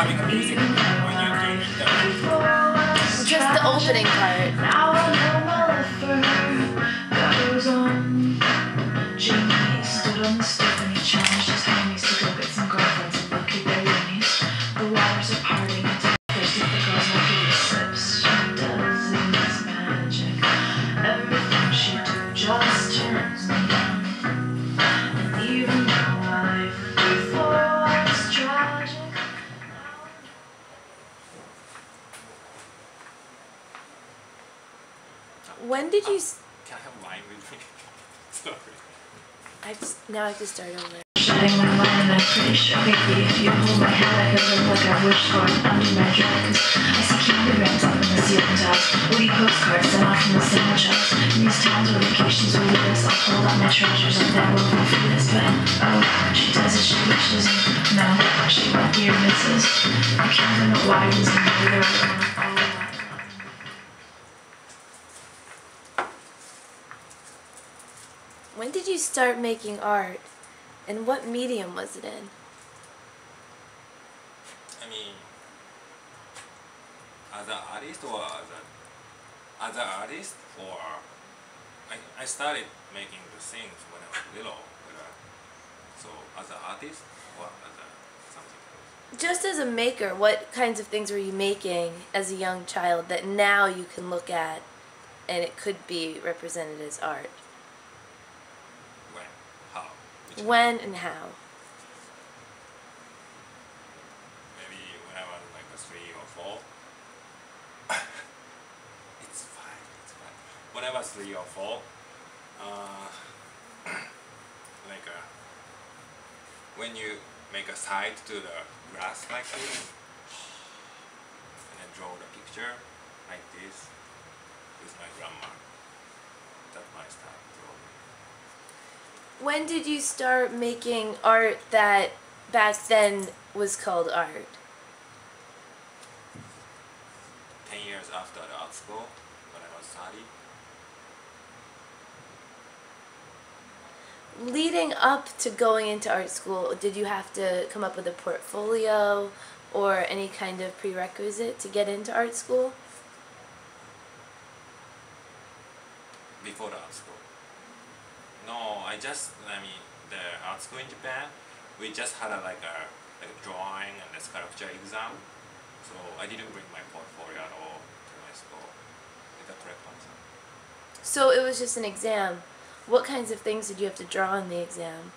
having a music when you're doing interview? Just the opening part. Now I know my life goes on. Jimmy stood on the stoop and he challenged his homies to go get some girlfriends and locate their younies. The waters are parting into thirsty the girls like he sips. She does this magic. Everything she do just turns me on. And even though life before was tragic. When did you? Can I have wine with me? Sorry. Now I have to start over. Shining my mind, I'm pretty sure, baby, if you hold my hand, I could look like I wish for it under my dress. I see kilograms up in the ceiling tiles, woody postcards sent off from the sandwich house. In these towns where vacations will lead us, I'll hold out my treasures and then we'll be for this. But oh, she does as she wishes, and no, she won't be your missus. I can't know why it was in the leader of all that. When did you start making art, and what medium was it in? I mean, as an artist or as an artist, or I started making the things when I was little. So as an artist or as a something else. Just as a maker, what kinds of things were you making as a young child that now you can look at and it could be represented as art? When? How? Which When and how? Maybe when I was like a 3 or 4. It's fine. When I was 3 or 4, like when you make a side to the grass like this, and then draw the picture like this with my grandma. That's my style drawing. When did you start making art that back then was called art? 10 years after the art school, when I was 30. Leading up to going into art school, did you have to come up with a portfolio or any kind of prerequisite to get into art school? Before the art school. No, I mean, the art school in Japan, we just had like a drawing and a sculpture exam. So I didn't bring my portfolio at all to my school. Is that correct answer? So it was just an exam. What kinds of things did you have to draw in the exam?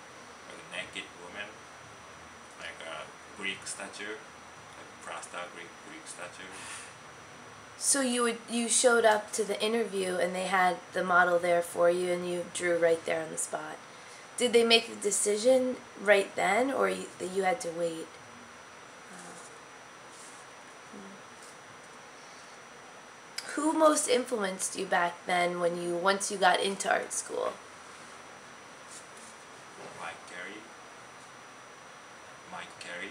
Like a naked woman, like a Greek statue, like plaster Greek statue. So you showed up to the interview and they had the model there for you and you drew right there on the spot. Did they make the decision right then, or that you had to wait? Who most influenced you back then once you got into art school? Mike Carey.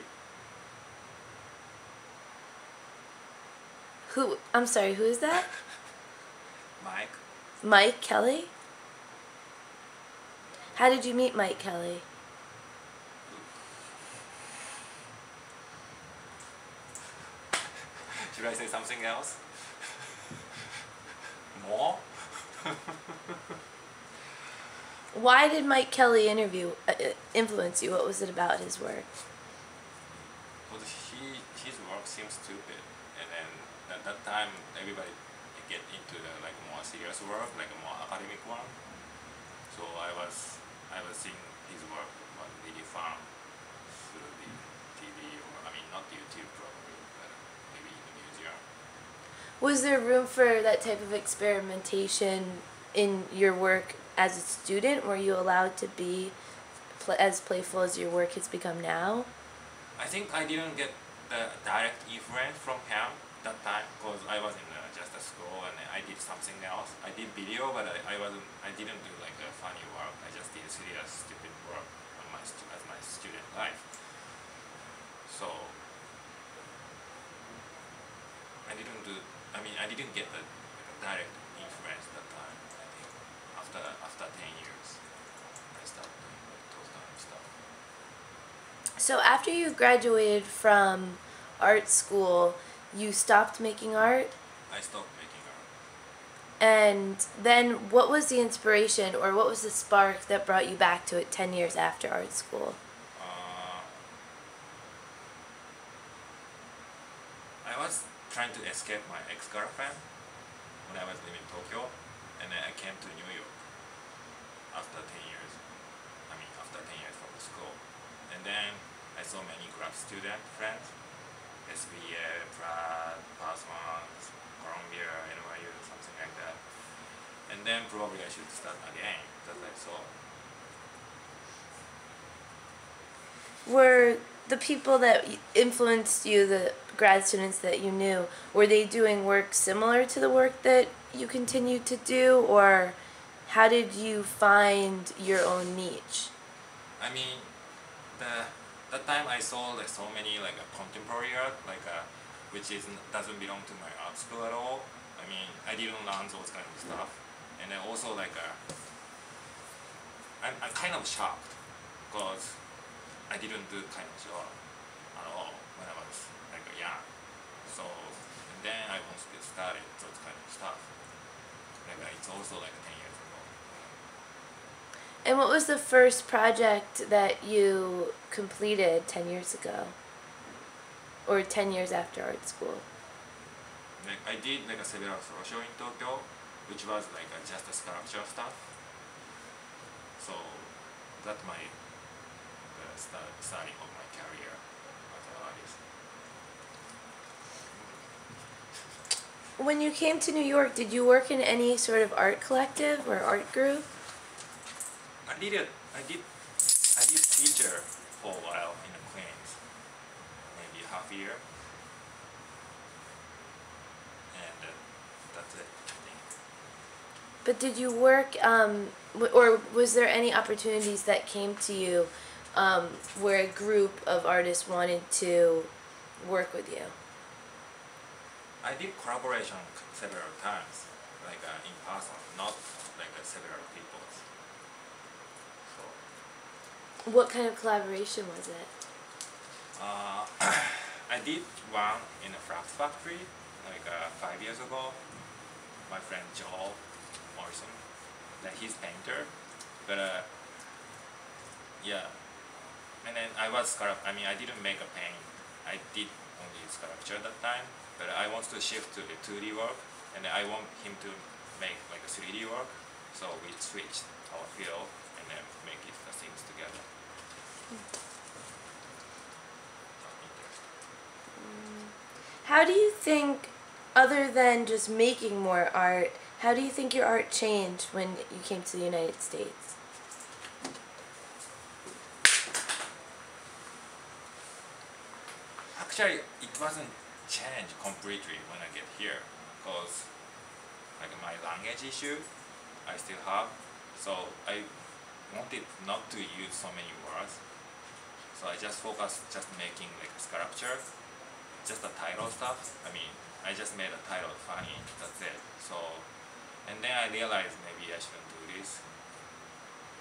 Who? I'm sorry, who is that? Mike. Mike Kelly? How did you meet Mike Kelly? Should I say something else? More? Why did Mike Kelly influence you? What was it about his work? Because his work seems stupid, and then at that time everybody get into the like more serious work, like a more academic one. So I was seeing his work was really fun through the TV, or I mean not YouTube probably, but maybe in the museum. Was there room for that type of experimentation in your work as a student? Were you allowed to be as playful as your work has become now? I think I didn't get the direct influence from him that time because I was in just a school and I did something else. I did video, but I didn't do like a funny work. I just did serious, stupid work on as my student life. So I didn't get the direct influence that time. I think after 10 years, I started doing like those kind of stuff. So after you graduated from art school, you stopped making art? I stopped making art. And then what was the inspiration or what was the spark that brought you back to it 10 years after art school? I was trying to escape my ex-girlfriend when I was living in Tokyo, and then I came to New York after 10 years. After 10 years from the school. And then I saw many grad student friends, SBA, Pratt, Parsons, Columbia, NYU, something like that. And then probably I should start again, that I saw. Were the people that influenced you, the grad students that you knew, were they doing work similar to the work that you continued to do, or how did you find your own niche? The time I saw like so many like a contemporary art, which doesn't belong to my art school at all. I didn't learn those kind of stuff, and then also I'm kind of shocked because I didn't do kind of job at all when I was young. So and then I wanted to study those kind of stuff. It's also 10 years ago. And what was the first project that you completed 10 years ago? Or 10 years after art school? I did several photo show in Tokyo, which was just a sculpture stuff. So that's the starting of my career as an artist. When you came to New York, did you work in any sort of art collective or art group? I did teacher for a while in the Queens, maybe half a year, and that's it, I think. But did you work, or was there any opportunities that came to you where a group of artists wanted to work with you? I did collaboration several times, in person, not several people. So. What kind of collaboration was it? I did one in a Flax Factory 5 years ago. My friend Joel Morrison, he's painter, but yeah. And then I didn't make a paint. I did only sculpture that time, but I want to shift to the 2D work, and I want him to make a 3D work. So we switched our field and then make the things together. How do you think, other than just making more art, how do you think your art changed when you came to the United States? Actually, it wasn't changed completely when I get here, because my language issue I still have, so I wanted not to use so many words, so I just focused making a sculpture, just the title stuff. I just made a title funny, that's it. So, and then I realized maybe I shouldn't do this,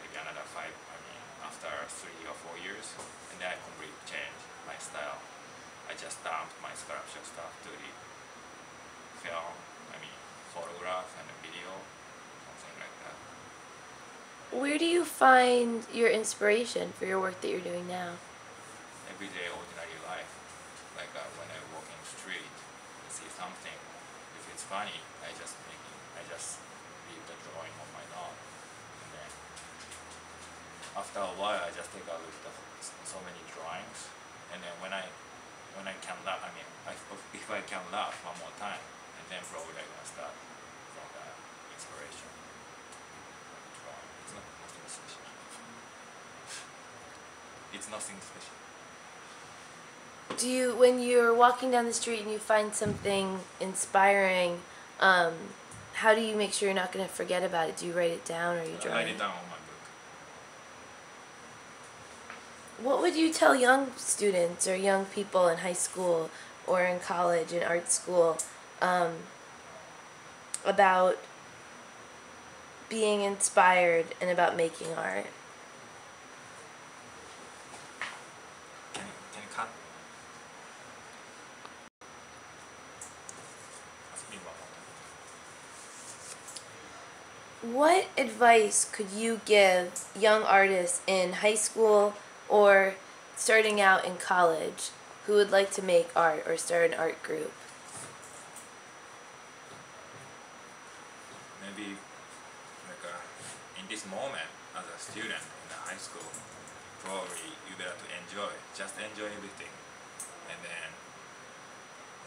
maybe another after 3 or 4 years, and then I completely changed my style. I just dumped my sculpture stuff to the film, photograph and a video, something like that. Where do you find your inspiration for your work that you're doing now? Everyday ordinary life. When I walk in the street, I see something. If it's funny, I just leave the drawing on my note. And then after a while, I just take a look at so many drawings. And then when I can laugh, if I can laugh one more time, and then probably I'm gonna start from the inspiration. Drawing. It's not nothing special. It's nothing special. Do you, when you're walking down the street and you find something inspiring, how do you make sure you're not going to forget about it? Do you write it down, or you draw it? I write it down on my book. What would you tell young students or young people in high school or in college and art school about being inspired and about making art? Can you cut? What advice could you give young artists in high school or starting out in college who would like to make art or start an art group? Maybe like in this moment as a student in the high school, probably you better to enjoy, just enjoy everything, and then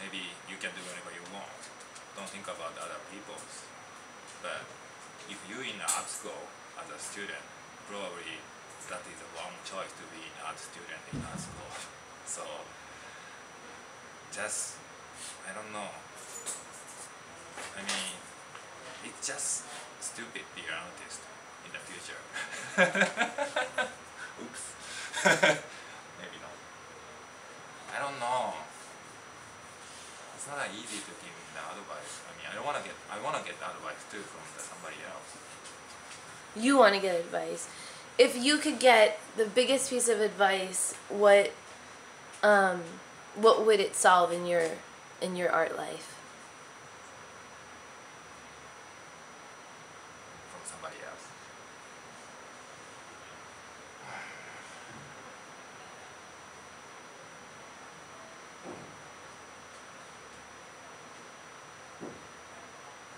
maybe you can do whatever you want. Don't think about other people's. But if you in art school as a student, probably that is the wrong choice to be an art student in art school. So just I don't know. I mean, it's just stupid be an artist in the future. Oops. Maybe not. I don't know. It's not that easy to give the advice. I mean, I wanna get advice too from somebody else. You want to get advice. If you could get the biggest piece of advice, what would it solve in your art life? From somebody else.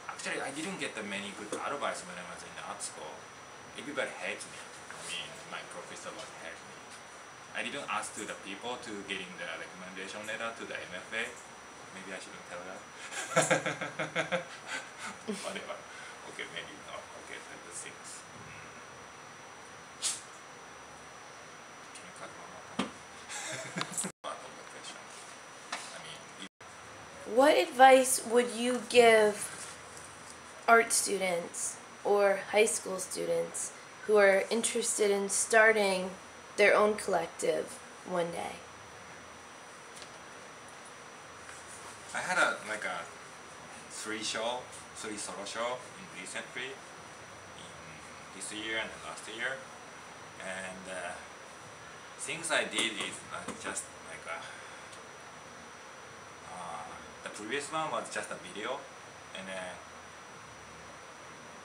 Actually, I didn't get many good advice when I was in art school. Everybody hates me. I mean, my professor was hate me. I didn't ask to the people to getting the recommendation letter to the MFA. Maybe I shouldn't tell that. Whatever. Okay, maybe not. Okay, the things. Can you cut one more time? Part of the question. I mean, What advice would you give art students or high school students who are interested in starting their own collective one day? I had like a three solo show recently in this year and last year, and things I did is just like the previous one was just a video, and then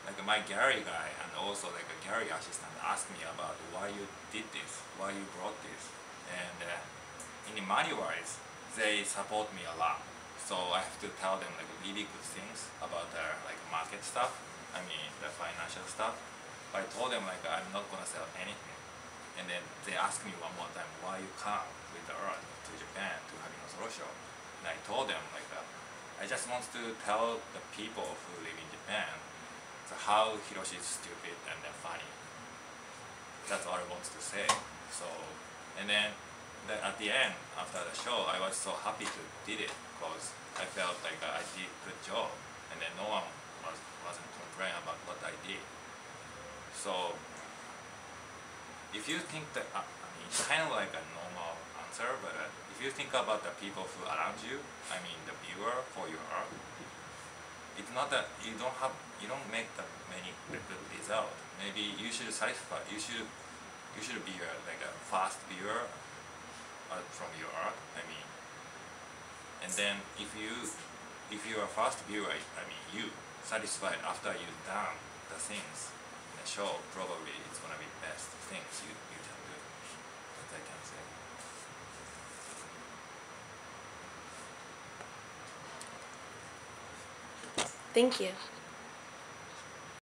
like my gallery guy and also like a gallery assistant asked me about why you did this, why you brought this, and in the money wise they support me a lot. So I have to tell them like really good things about their like market stuff. I mean the financial stuff. But I told them like I'm not gonna sell anything. And then they asked me one more time why you come with the art to Japan to having a solo show. And I told them like I just want to tell the people who live in Japan so how Hiroshi is stupid and then funny. That's all I want to say. So and then at the end, after the show, I was so happy to did it because I felt like I did good job, and then no one wasn't complaining about what I did. So if you think that I mean, it's kind of like a normal answer, but if you think about the people who around you, I mean the viewer for your art, it's not that you don't make that many good result. Maybe you should satisfy. You should be like a fast viewer from your art. I mean, and then if you are fast viewer, I mean you satisfied after you've done the things in the show, probably it's gonna be best things you can do. That I can say. Thank you.